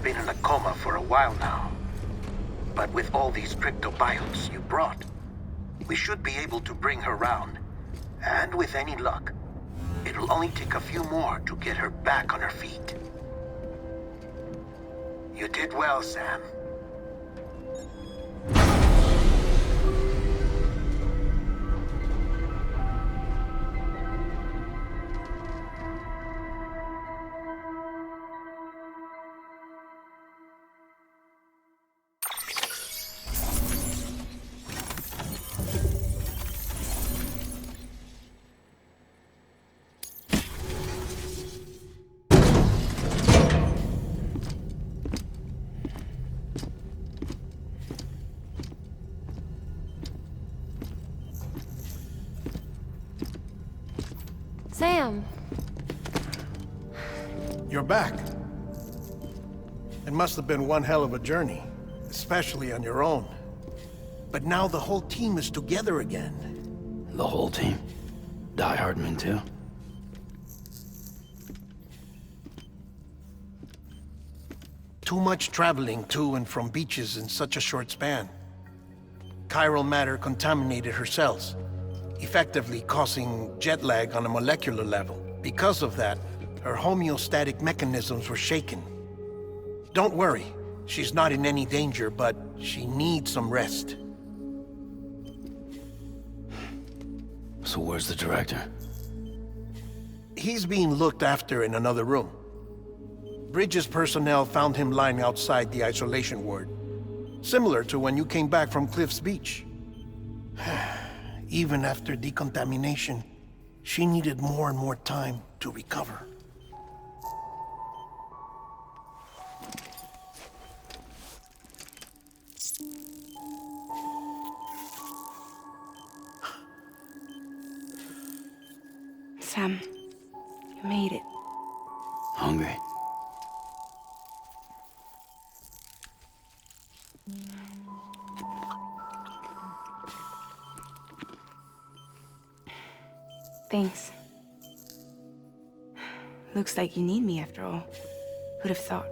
been in a coma for a while now. But with all these cryptobiotes you brought, we should be able to bring her round. And with any luck, it'll only take a few more to get her back on her feet. You did well, Sam. Sam! You're back. It must have been one hell of a journey, especially on your own. But now the whole team is together again. The whole team? Die Hardman too? Too much traveling to and from beaches in such a short span. Chiral matter contaminated her cells, effectively causing jet lag on a molecular level. Because of that, her homeostatic mechanisms were shaken. Don't worry, she's not in any danger, but she needs some rest. So where's the director? He's being looked after in another room. Bridges personnel found him lying outside the isolation ward. Similar to when you came back from Cliff's Beach. Even after decontamination, she needed more and more time to recover. Sam, you made it. Hungry? Thanks. Looks like you need me after all. Who'd have thought?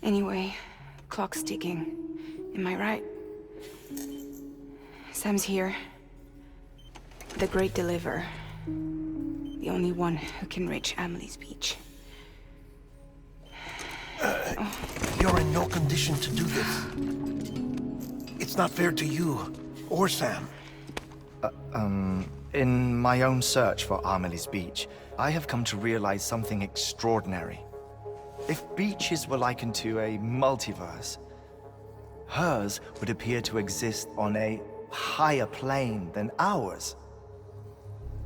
Anyway, clock's ticking. Am I right? Sam's here. The Great Deliverer. The only one who can reach Amelie's Beach. You're in no condition to do this. It's not fair to you, or Sam. In my own search for Amelie's Beach, I have come to realize something extraordinary. If beaches were likened to a multiverse, hers would appear to exist on a higher plane than ours.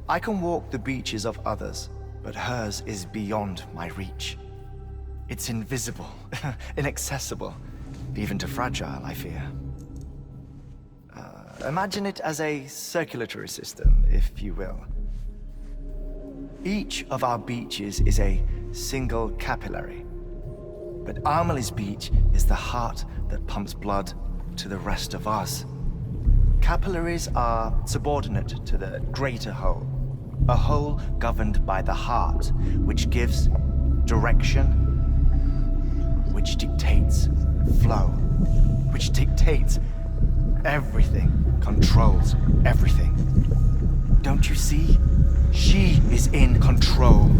I can walk the beaches of others, but hers is beyond my reach. It's invisible, inaccessible, even to fragile, I fear. Imagine it as a circulatory system, if you will. Each of our beaches is a single capillary, but Amelie's Beach is the heart that pumps blood to the rest of us. Capillaries are subordinate to the greater whole, a whole governed by the heart, which gives direction, which dictates flow, which dictates everything, controls everything. Don't you see? She is in control.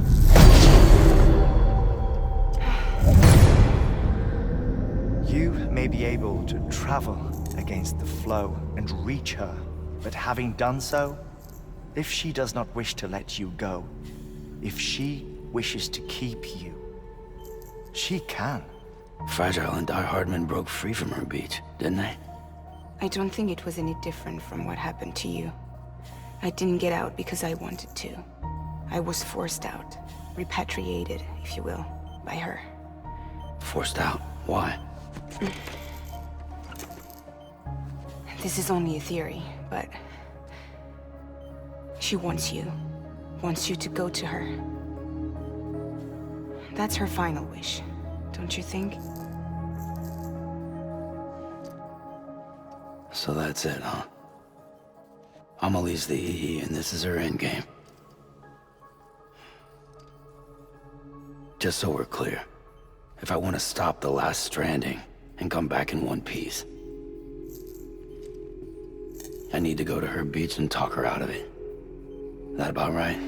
You may be able to travel against the flow and reach her, but having done so, if she does not wish to let you go, if she wishes to keep you, she can. Fragile and Die Hardman broke free from her beach, didn't they? I don't think it was any different from what happened to you. I didn't get out because I wanted to. I was forced out, repatriated, if you will, by her. Forced out? Why? This is only a theory, but she wants you to go to her. That's her final wish, don't don't you think? So that's it, huh? Amelie's the EE, and this is her endgame. Just so we're clear, if I want to stop the last Stranding and come back in one piece, I need to go to her beach and talk her out of it. That about right?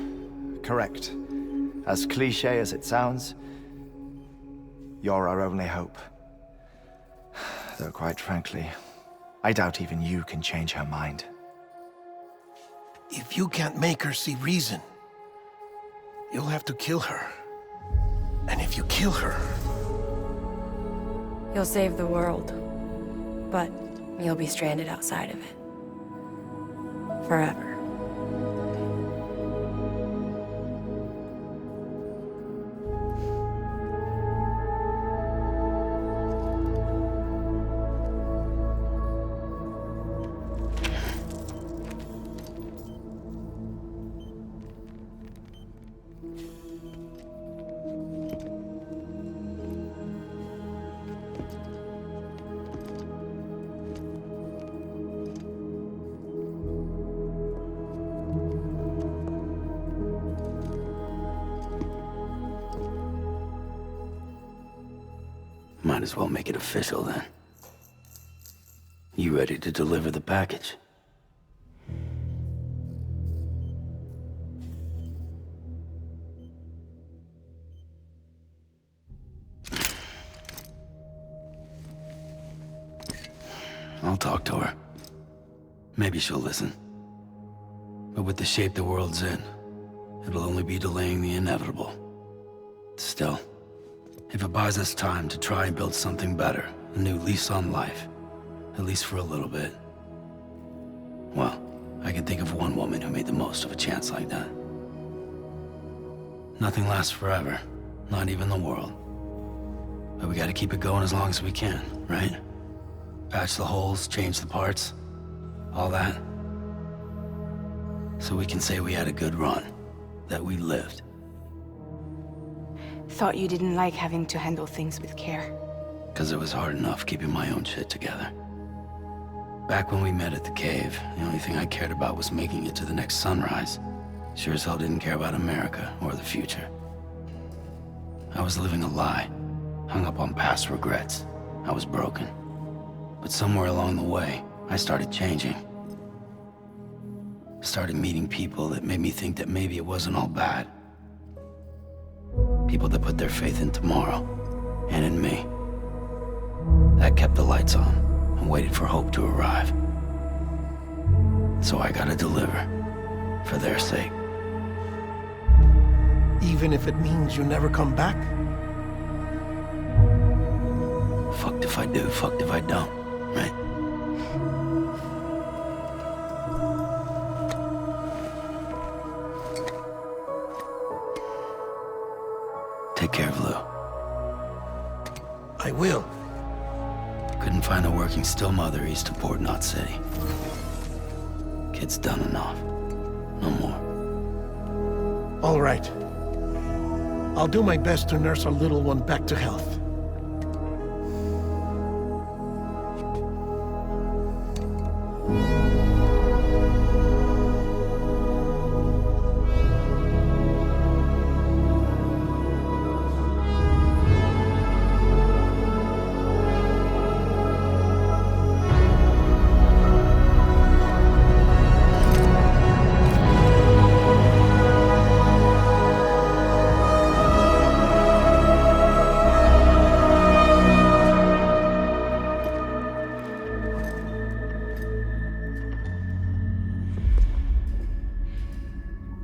Correct. As cliche as it sounds, you're our only hope. Though quite frankly, I doubt even you can change her mind. If you can't make her see reason, you'll have to kill her. And if you kill her... You'll save the world, but you'll be stranded outside of it. Forever. Might as well make it official then. You ready to deliver the package? I'll talk to her. Maybe she'll listen. But with the shape the world's in, it'll only be delaying the inevitable. Still, if it buys us time to try and build something better, a new lease on life, at least for a little bit, well, I can think of one woman who made the most of a chance like that. Nothing lasts forever, not even the world. But we gotta keep it going as long as we can, right? Patch the holes, change the parts, all that. So we can say we had a good run, that we lived. Thought you didn't like having to handle things with care. 'Cause it was hard enough keeping my own shit together. Back when we met at the cave, the only thing I cared about was making it to the next sunrise. Sure as hell didn't care about America or the future. I was living a lie, hung up on past regrets. I was broken. But somewhere along the way, I started changing. Started meeting people that made me think that maybe it wasn't all bad. People that put their faith in tomorrow, and in me. That kept the lights on, and waited for hope to arrive. So I gotta deliver, for their sake. Even if it means you never come back? Fucked if I do, fucked if I don't, right? Take care of Lou. I will. Couldn't find a working still mother east of Port Knot City. Kid's done enough. No more. All right. I'll do my best to nurse our little one back to health.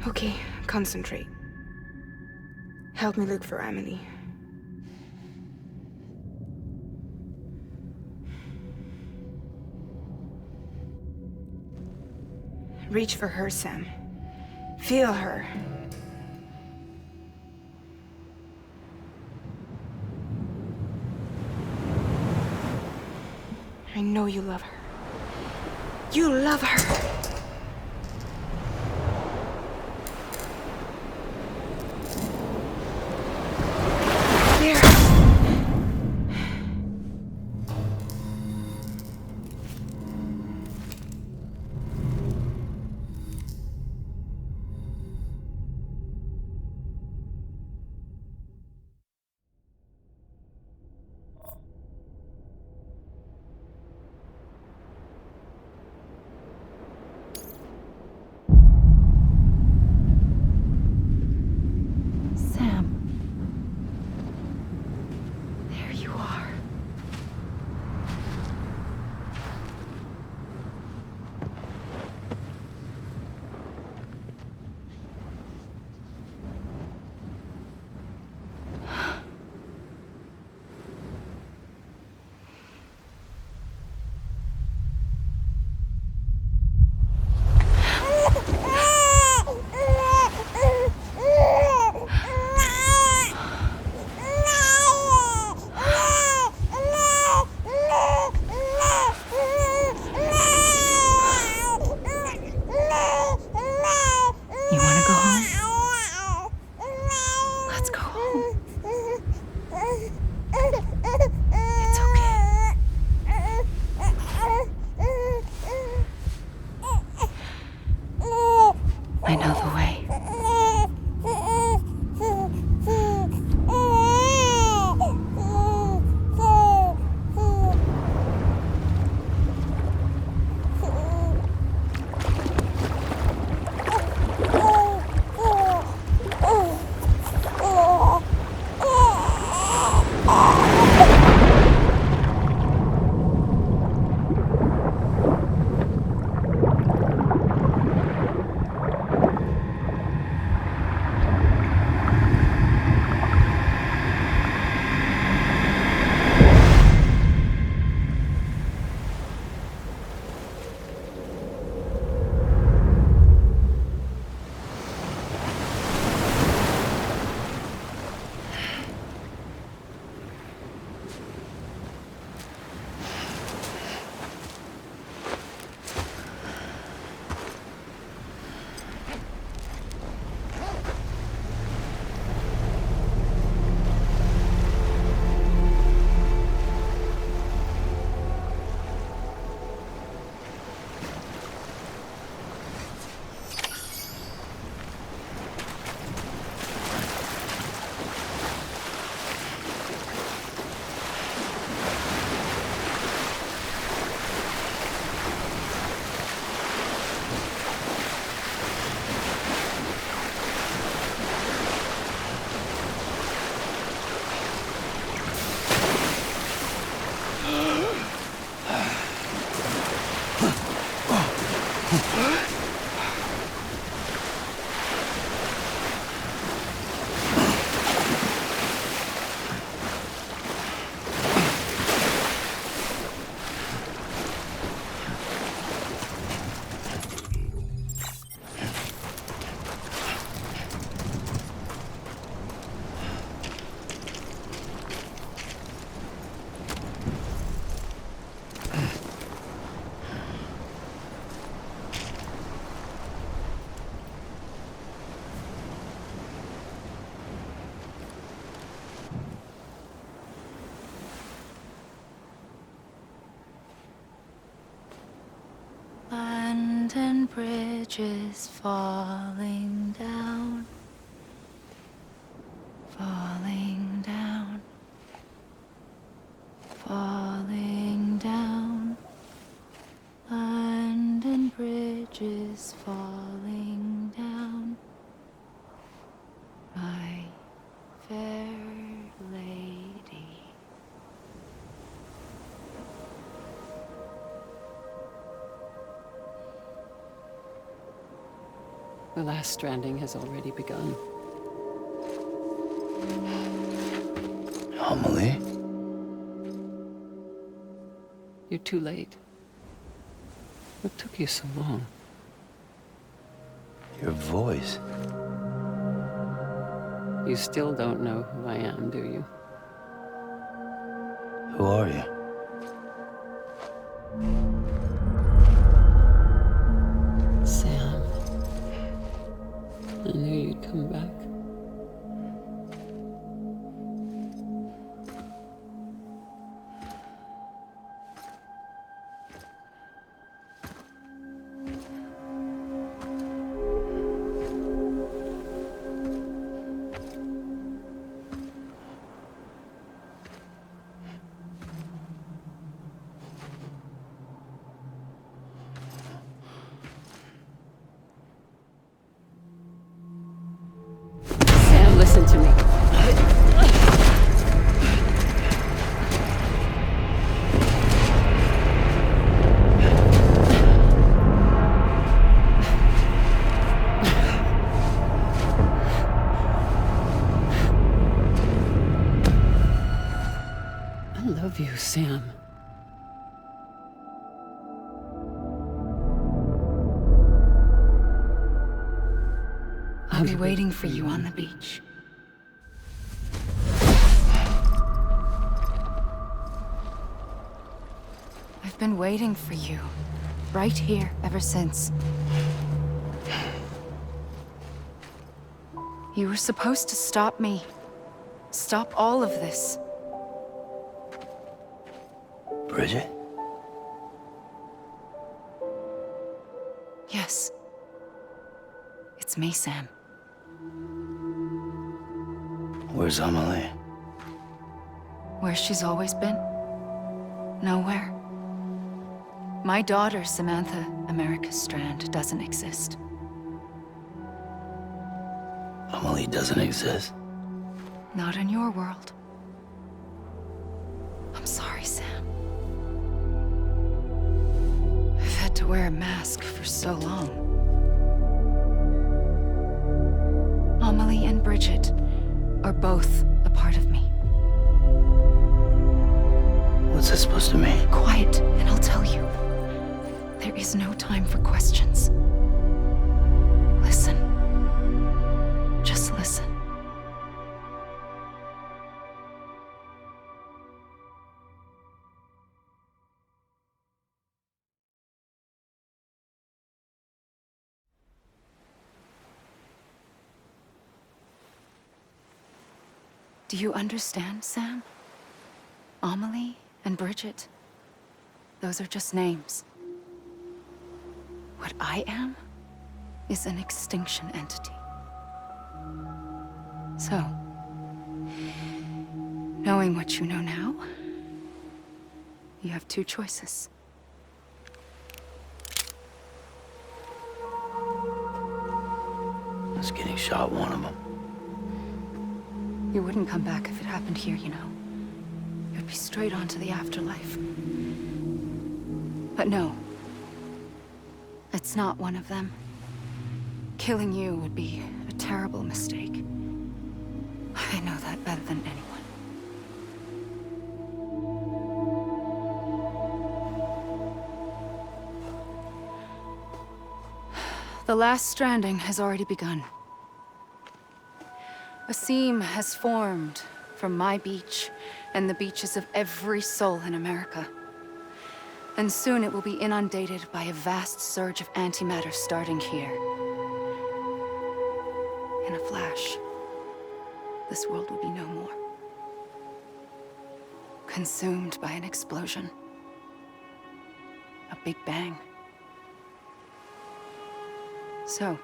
Okay, concentrate. Help me look for Emily. Reach for her, Sam. Feel her. I know you love her. You love her! There. bridges falling down, falling down, falling down. London Bridge is falling down, my fair lady. The last stranding has already begun. Amelie? You're too late. What took you so long? Your voice. You still don't know who I am, do you? Who are you? Sam. I knew you'd come back. Sam, listen to me. I love you, Sam. I'll be waiting for you on the beach. I've been waiting for you, right here, ever since. You were supposed to stop me. Stop all of this. Bridget? Yes. It's me, Sam. Where's Amelie? Where she's always been. Nowhere. My daughter, Samantha America Strand, doesn't exist. Amelie doesn't exist. Not in your world. I'm sorry, Sam. I've had to wear a mask for so long. Amelie and Bridget are both a part of me. What's that supposed to mean? Quiet, and I'll tell you. There is no time for questions. Listen. Just listen. Do you understand, Sam? Amelie and Bridget, those are just names. What I am is an extinction entity. So, knowing what you know now, you have two choices. Is getting shot one of them? You wouldn't come back if it happened here, you know. You'd be straight on to the afterlife. But no. It's not one of them. Killing you would be a terrible mistake. I know that better than anyone. The last stranding has already begun. A seam has formed from my beach and the beaches of every soul in America. And soon it will be inundated by a vast surge of antimatter starting here. In a flash, this world will be no more. Consumed by an explosion. A big bang. So,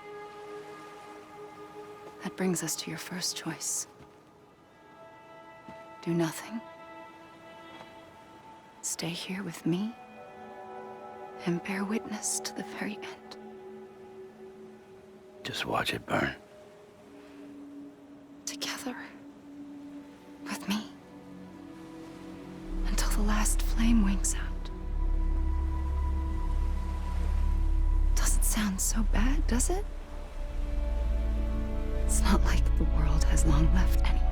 that brings us to your first choice. Do nothing. Stay here with me and bear witness to the very end. Just watch it burn. Together. With me. Until the last flame winks out. Doesn't sound so bad, does it? It's not like the world has long left anyway.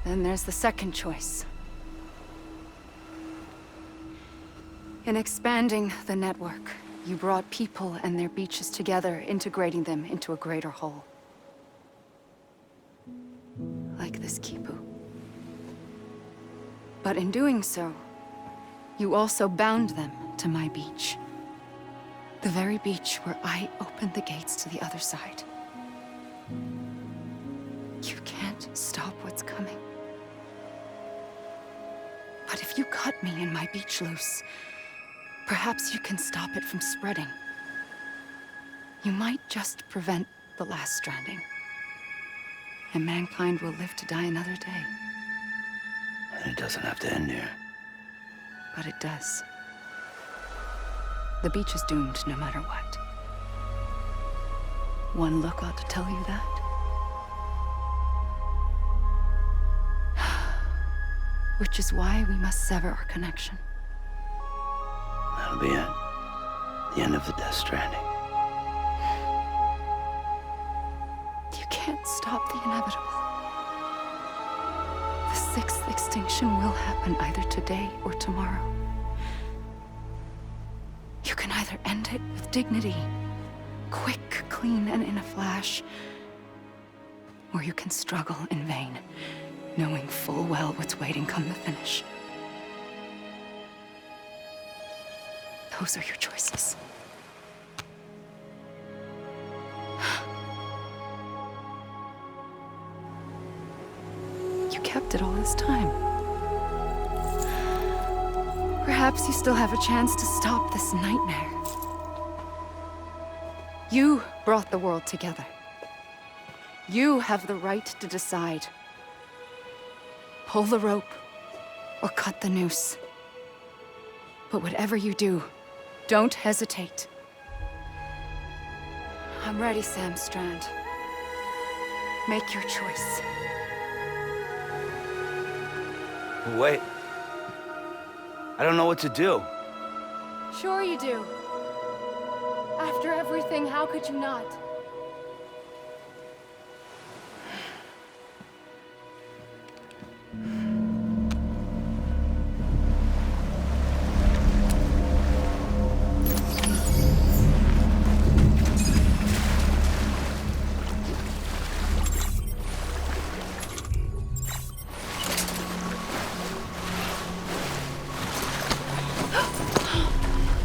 Then there's the second choice. In expanding the network, you brought people and their beaches together, integrating them into a greater whole. Like this Kipu. But in doing so, you also bound them to my beach. The very beach where I opened the gates to the other side. You can't stop what's coming. But if you cut me and my beach loose, perhaps you can stop it from spreading. You might just prevent the last stranding. And mankind will live to die another day. And it doesn't have to end here. But it does. The beach is doomed no matter what. One look ought to tell you that. Which is why we must sever our connection. That'll be it. The end of the Death Stranding. You can't stop the inevitable. The sixth extinction will happen either today or tomorrow. You can either end it with dignity, quick, clean, and in a flash, or you can struggle in vain, knowing full well what's waiting come the finish. Those are your choices. You kept it all this time. Perhaps you still have a chance to stop this nightmare. You brought the world together. You have the right to decide. Pull the rope or cut the noose. But whatever you do, don't hesitate. I'm ready, Sam Strand. Make your choice. Wait. I don't know what to do. Sure you do. After everything, how could you not?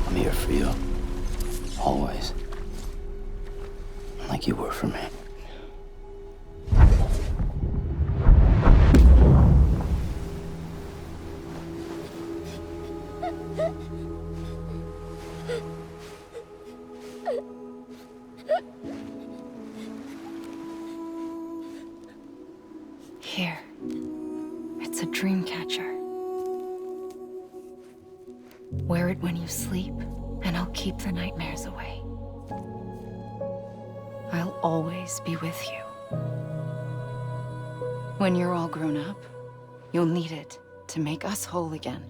I'm here for you. Always. Like you were for me. Here. It's a dream catcher. Wear it when you sleep, and I'll keep the nightmares away. I'll always be with you. When you're all grown up, you'll need it to make us whole again.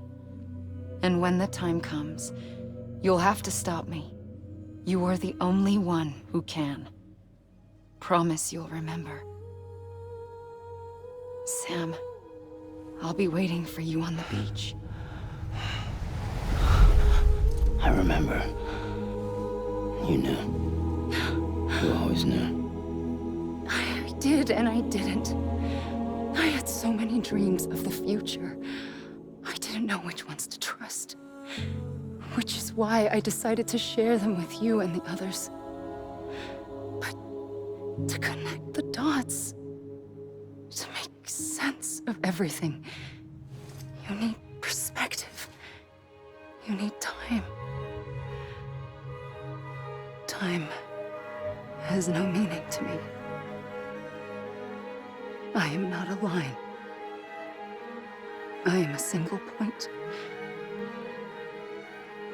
And when the time comes, you'll have to stop me. You are the only one who can. Promise you'll remember. Sam, I'll be waiting for you on the beach. I remember. You knew. You always knew. I did and I didn't. I had so many dreams of the future. I didn't know which ones to trust. Which is why I decided to share them with you and the others. But to connect the dots, to make sense of everything, you need You need time. Time has no meaning to me. I am not a line. I am a single point.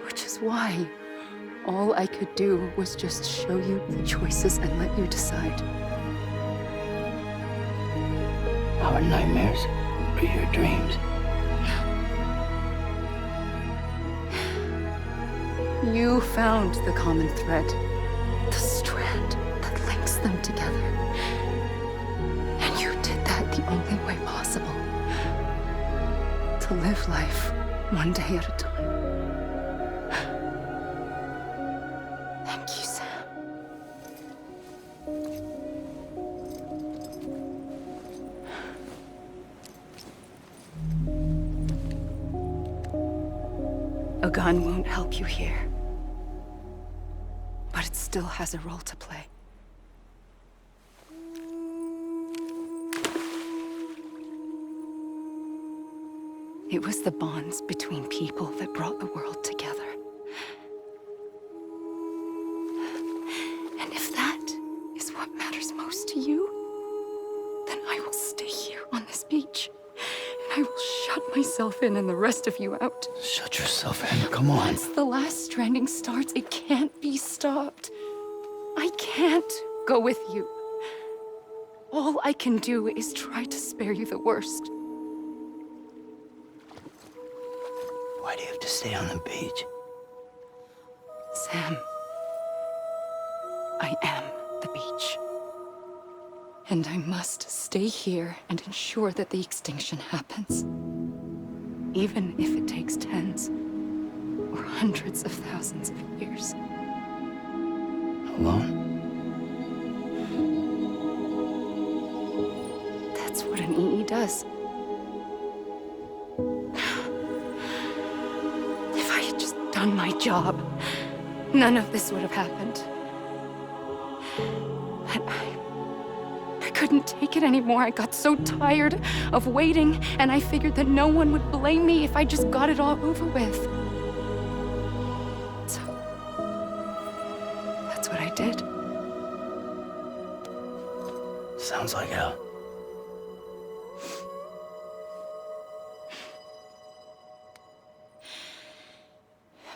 Which is why all I could do was just show you the choices and let you decide. Our nightmares are your dreams. You found the common thread, the strand that links them together. And you did that the only way possible. To live life one day at a time. Thank you, Sam. A gun won't help you here. But it still has a role to play. It was the bonds between people that brought the world together. And if that is what matters most to you, then I will stay here on this beach. And I will shut myself in and the rest of you out. Shut yourself in. Come on. Once the last stranding starts, it can't be stopped. I can't go with you. All I can do is try to spare you the worst. Why do you have to stay on the beach? Sam, I am the beach. And I must stay here and ensure that the extinction happens. Even if it takes tens or hundreds of thousands of years. Alone? That's what an EE does. If I had just done my job, none of this would have happened. But I couldn't take it anymore. I got so tired of waiting, and I figured that no one would blame me if I just got it all over with. So, that's what I did. Sounds like hell.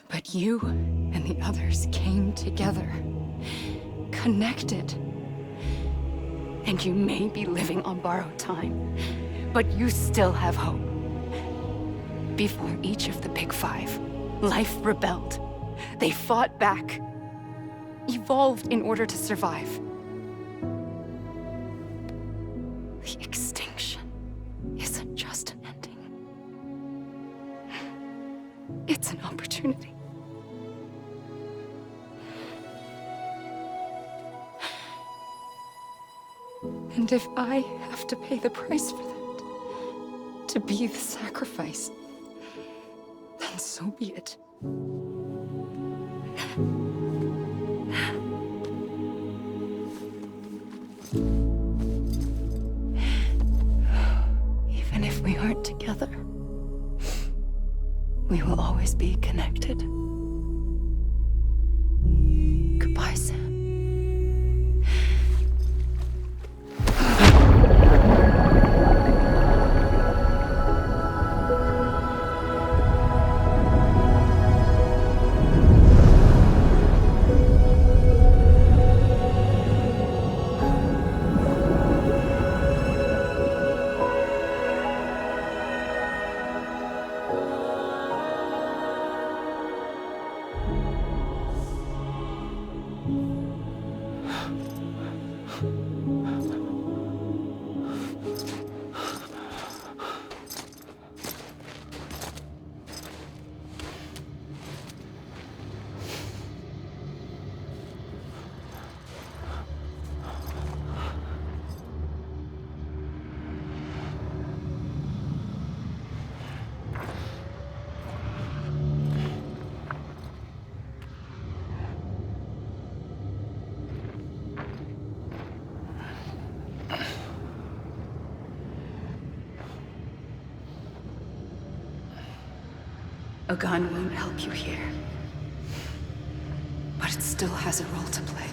But you and the others came together, connected. And you may be living on borrowed time, but you still have hope. Before each of the Big Five, life rebelled. They fought back, evolved in order to survive. The extinction isn't just an ending. It's an opportunity. And if I have to pay the price for that, to be the sacrifice, then so be it. Even if we aren't together, we will always be connected. Goodbye, Sam. A gun won't help you here. But it still has a role to play.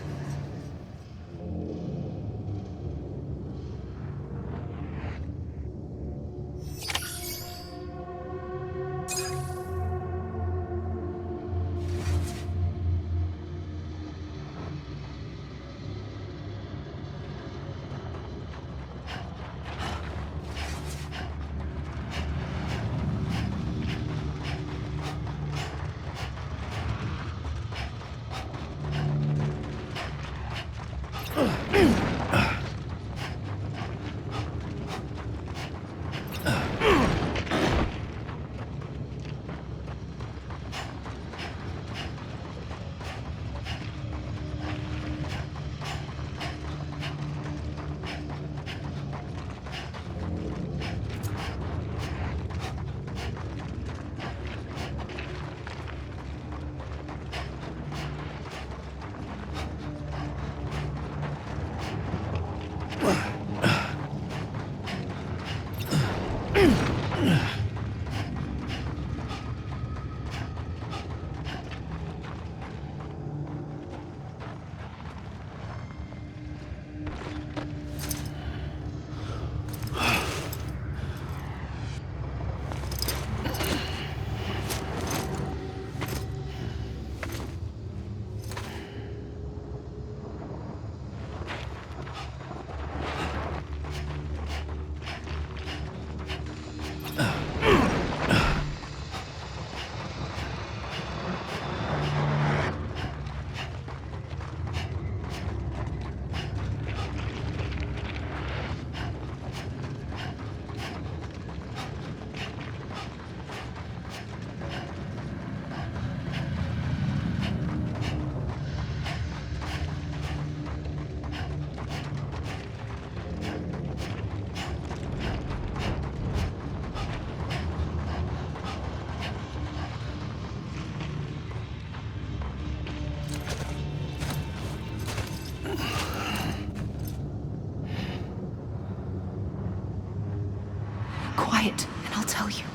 Quiet, and I'll tell you.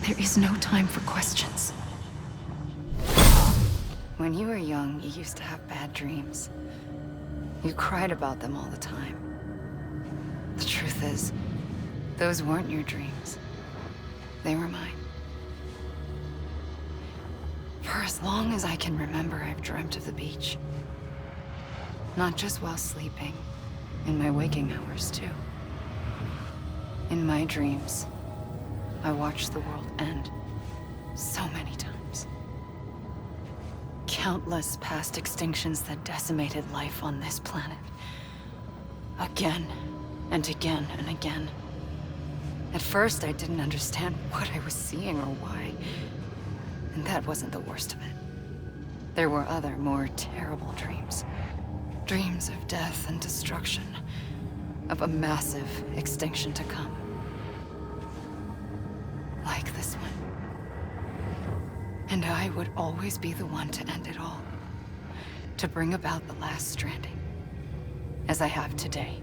There is no time for questions. When you were young, you used to have bad dreams. You cried about them all the time. The truth is, those weren't your dreams. They were mine. For as long as I can remember, I've dreamt of the beach. Not just while sleeping, in my waking hours, too. In my dreams, I watched the world end so many times. Countless past extinctions that decimated life on this planet. Again, and again, and again. At first, I didn't understand what I was seeing or why. And that wasn't the worst of it. There were other, more terrible dreams. Dreams of death and destruction. Of a massive extinction to come. Like this one. And I would always be the one to end it all. To bring about the last stranding. As I have today.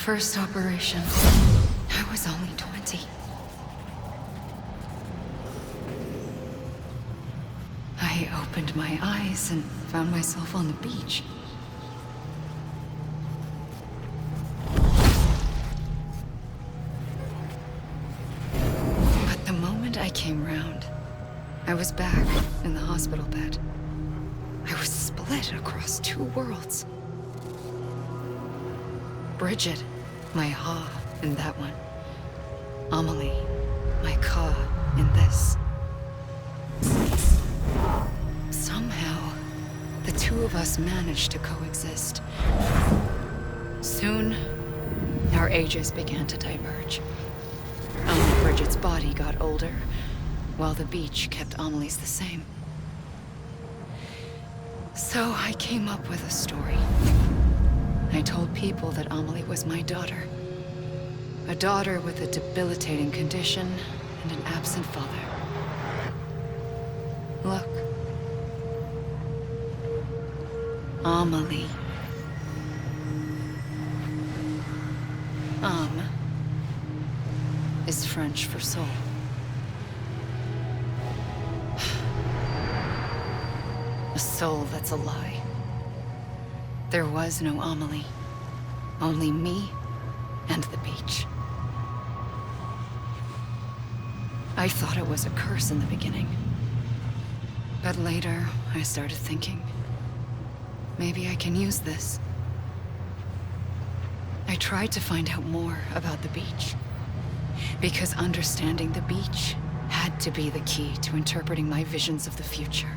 first operation, I was only 20. I opened my eyes and found myself on the beach. But the moment I came round, I was back in the hospital bed. I was split across two worlds. Bridget, my Ha in that one. Amelie, my Ka in this. Somehow, the two of us managed to coexist. Soon, our ages began to diverge. Only Bridget's body got older, while the beach kept Amelie's the same. So I came up with a story. I told people that Amelie was my daughter. A daughter with a debilitating condition and an absent father. Look. Amelie. Âme is French for soul. A soul that's a lie. There was no Amelie. Only me and the beach. I thought it was a curse in the beginning. But later, I started thinking, maybe I can use this. I tried to find out more about the beach. Because understanding the beach had to be the key to interpreting my visions of the future.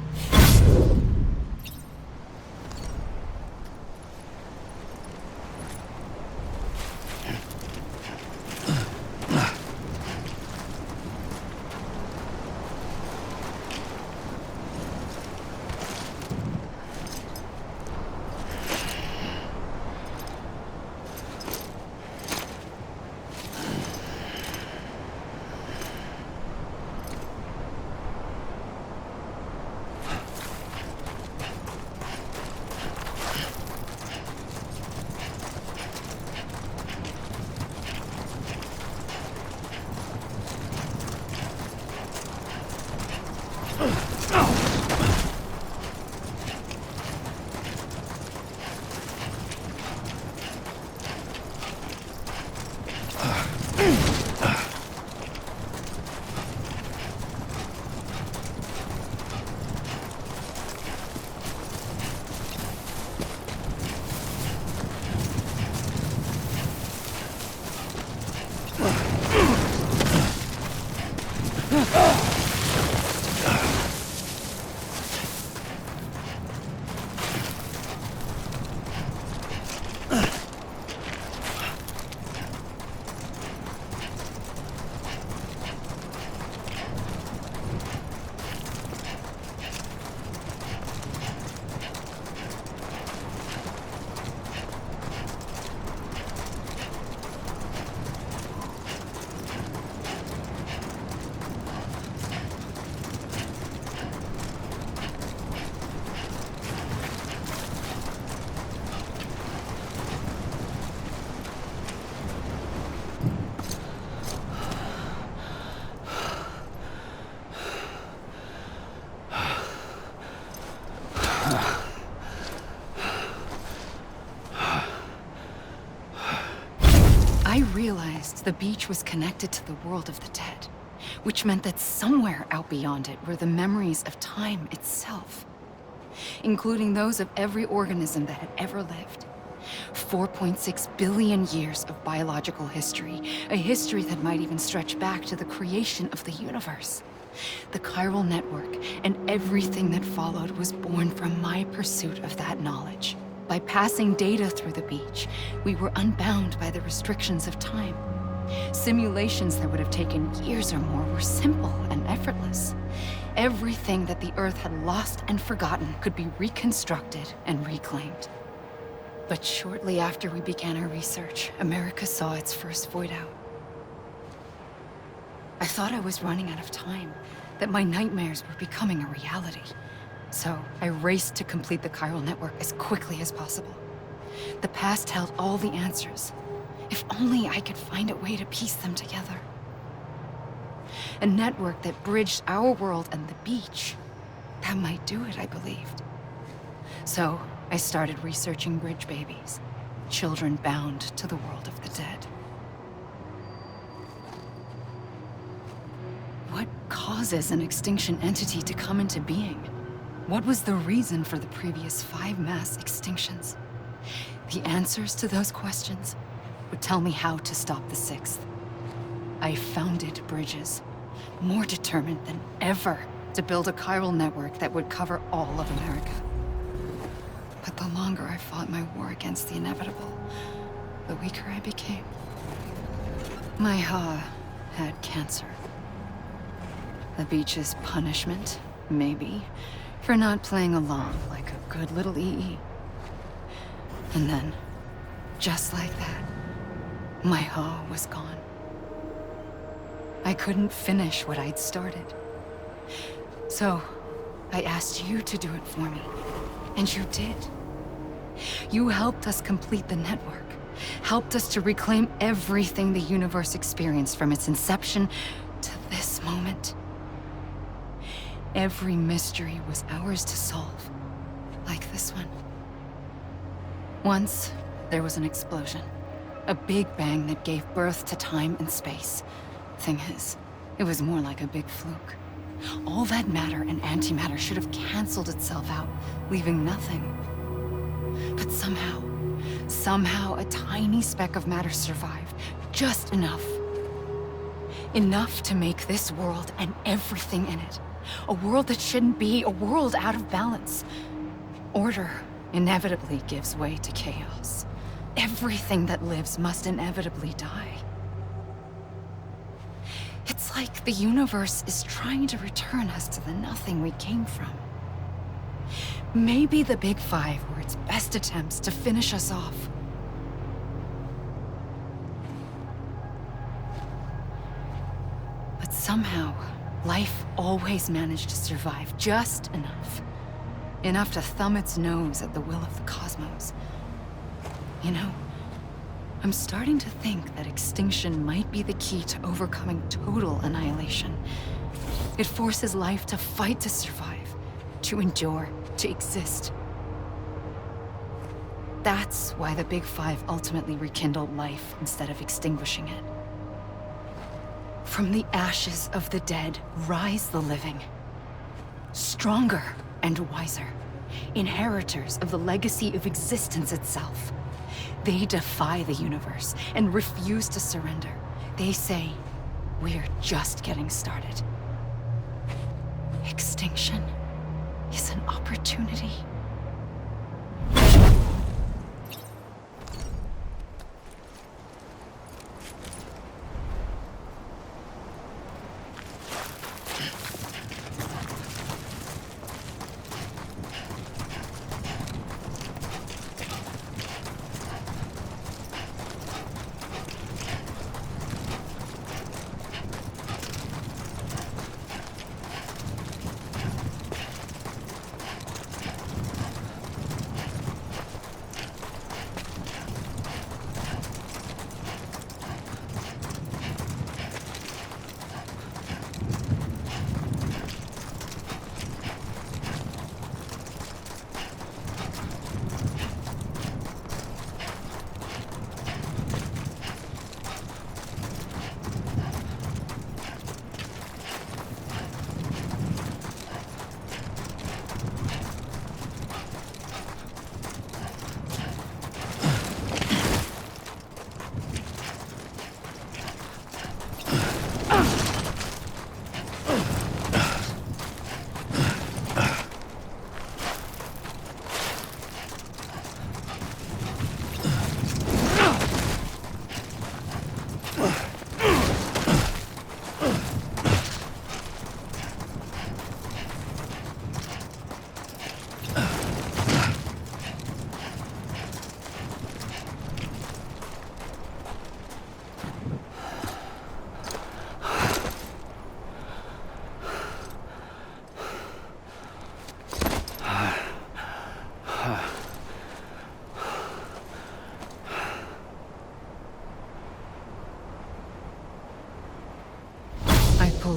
I realized the beach was connected to the world of the dead, which meant that somewhere out beyond it were the memories of time itself, including those of every organism that had ever lived. 4.6 billion years of biological history, a history that might even stretch back to the creation of the universe. The chiral network and everything that followed was born from my pursuit of that knowledge. By passing data through the beach, we were unbound by the restrictions of time. Simulations that would have taken years or more were simple and effortless. Everything that the Earth had lost and forgotten could be reconstructed and reclaimed. But shortly after we began our research, America saw its first void out. I thought I was running out of time, that my nightmares were becoming a reality. So I raced to complete the chiral network as quickly as possible. The past held all the answers. If only I could find a way to piece them together. A network that bridged our world and the beach. That might do it, I believed. So, I started researching bridge babies. Children bound to the world of the dead. What causes an extinction entity to come into being? What was the reason for the previous 5 mass extinctions? The answers to those questions would tell me how to stop the 6th. I founded bridges, more determined than ever to build a chiral network that would cover all of America. But the longer I fought my war against the inevitable, the weaker I became. My Ha had cancer. The beach's punishment, maybe, for not playing along like a good little EE. And then, just like that, my Ha was gone. I couldn't finish what I'd started. So, I asked you to do it for me, and you did. You helped us complete the network, helped us to reclaim everything the universe experienced from its inception to this moment. Every mystery was ours to solve, like this one. Once, there was an explosion. A big bang that gave birth to time and space. Thing is, it was more like a big fluke. All that matter and antimatter should have canceled itself out, leaving nothing. But somehow a tiny speck of matter survived. Just enough. Enough to make this world and everything in it. A world that shouldn't be, a world out of balance. Order inevitably gives way to chaos. Everything that lives must inevitably die. It's like the universe is trying to return us to the nothing we came from. Maybe the Big Five were its best attempts to finish us off. But somehow, life always managed to survive just enough. Enough to thumb its nose at the will of the cosmos. You know, I'm starting to think that extinction might be the key to overcoming total annihilation. It forces life to fight to survive, to endure, to exist. That's why the Big Five ultimately rekindled life instead of extinguishing it. From the ashes of the dead rise the living. Stronger and wiser. Inheritors of the legacy of existence itself. They defy the universe and refuse to surrender. They say, we're just getting started. Extinction is an opportunity.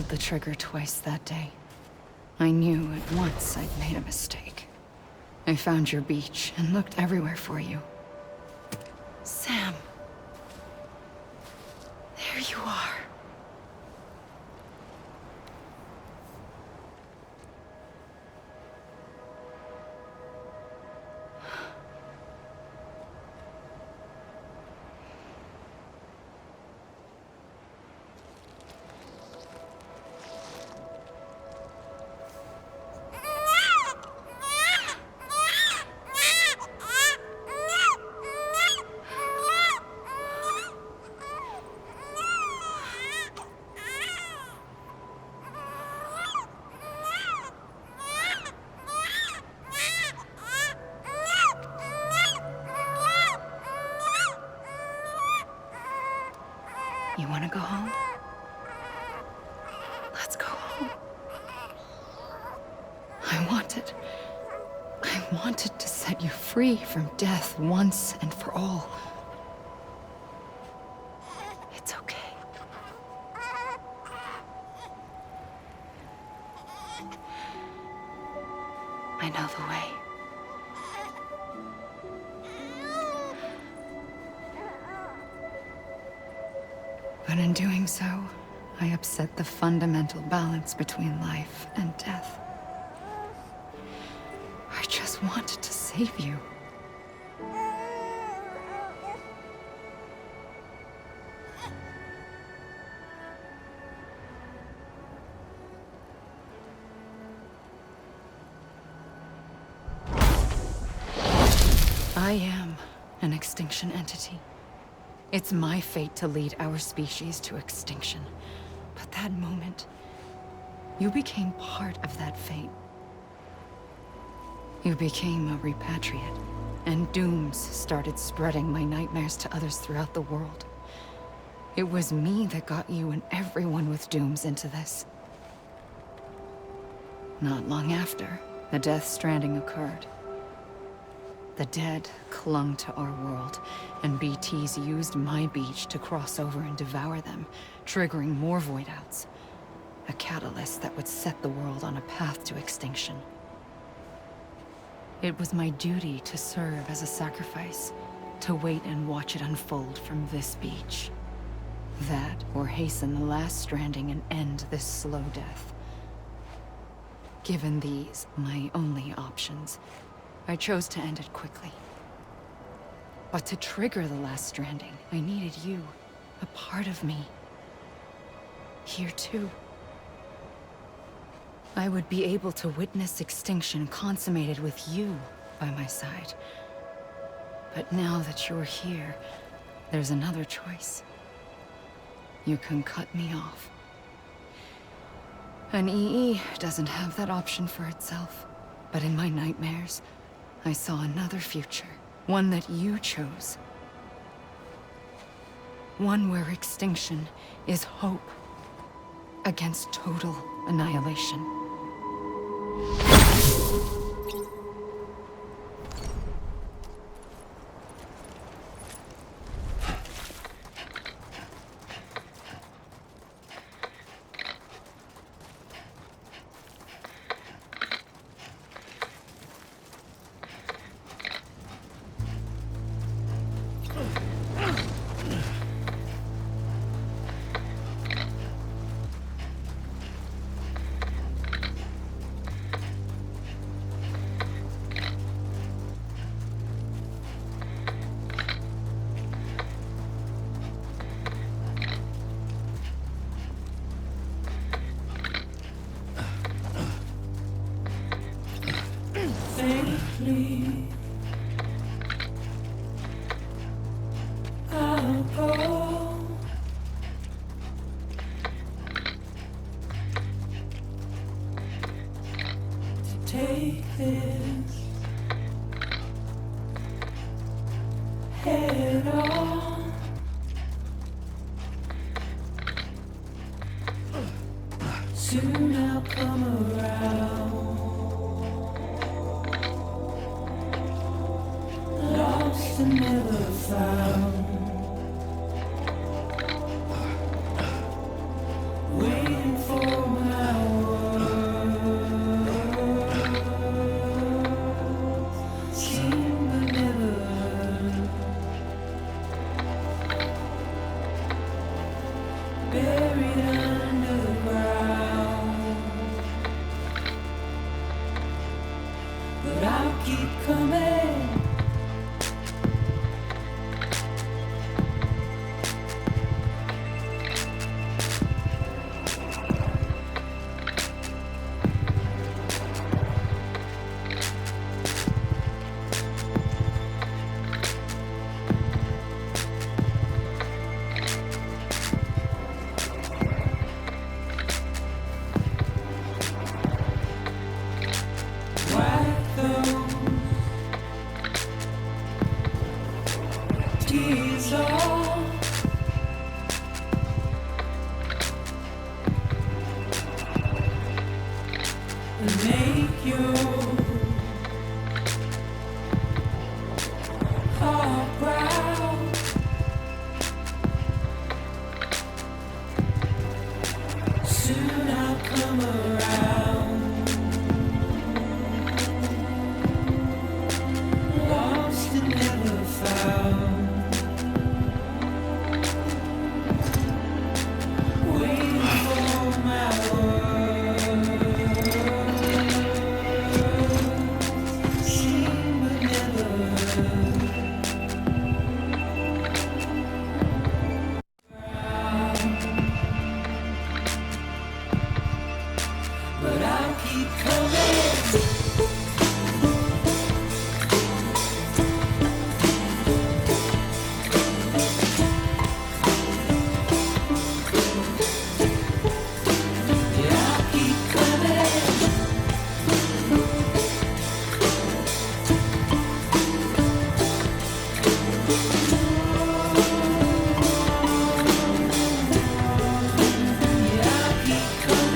pulled the trigger twice that day. I knew at once I'd made a mistake. I found your beach and looked everywhere for you. Sam. There you are. You want to go home? Let's go home. I wanted to set you free from death once and for all. It's okay. I know the way. But in doing so, I upset the fundamental balance between life and death. I just wanted to save you. I am an extinction entity. It's my fate to lead our species to extinction. But that moment, you became part of that fate. You became a repatriate, and dooms started spreading my nightmares to others throughout the world. It was me that got you and everyone with dooms into this. Not long after, the Death Stranding occurred. The dead clung to our world, and BTs used my beach to cross over and devour them, triggering more void outs. A catalyst that would set the world on a path to extinction. It was my duty to serve as a sacrifice, to wait and watch it unfold from this beach. That, or hasten the last stranding and end this slow death. Given these, my only options, I chose to end it quickly. But to trigger the last stranding, I needed you, a part of me. Here too. I would be able to witness extinction consummated with you by my side. But now that you're here, there's another choice. You can cut me off. An EE doesn't have that option for itself. But in my nightmares, I saw another future. One that you chose. One where extinction is hope against total annihilation. Safely, I'll go. To take this head on. Soon I'll come around. Lost and never found. Waiting for is all. And make your heart proud. Soon I'll come around. Lost and never found. Waiting for my world. Seen but never but I'll keep coming. Yeah, I'll keep coming. Yeah, I'll keep coming.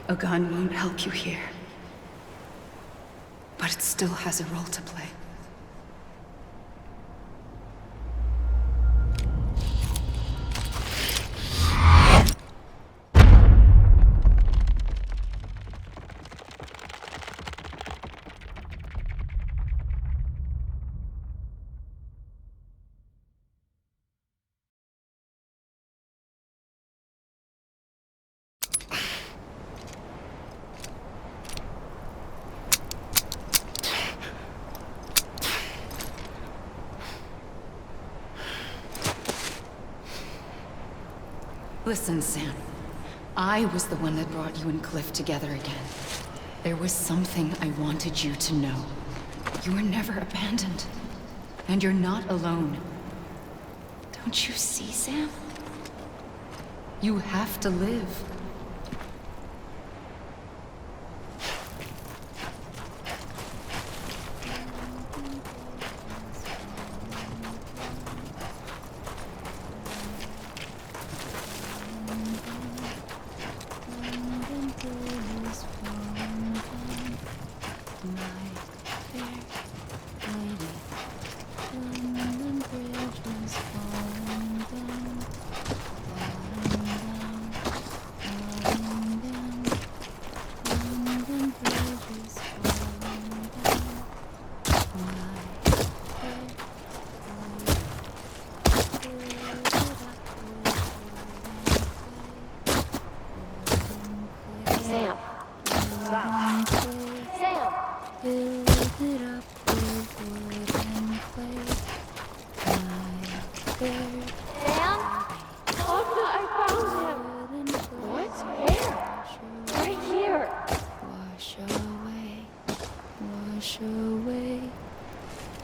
A gun won't help you here. But it still has a role to play. Listen, Sam. I was the one that brought you and Cliff together again. There was something I wanted you to know. You were never abandoned. And you're not alone. Don't you see, Sam? You have to live. Night. Build it up with wood and clay. My bear. Sam? Look, I found him! What? Where? Right here! Wash away,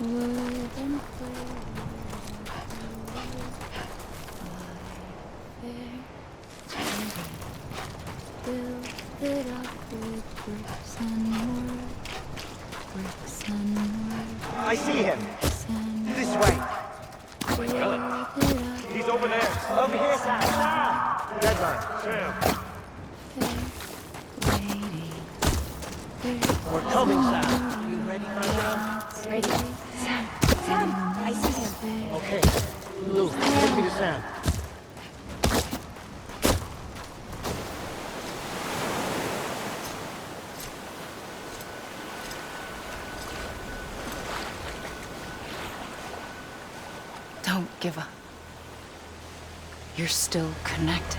wood and clay. Build it up with bricks and mortar. Bricks and mortar. I see him. This way. He's over there. Over here, Sam. Deadline. Sam. We're coming, Sam. You ready, my man? Ready. Sam, I see him. Okay. Lou, take me to Sam. Don't give up. You're still connected.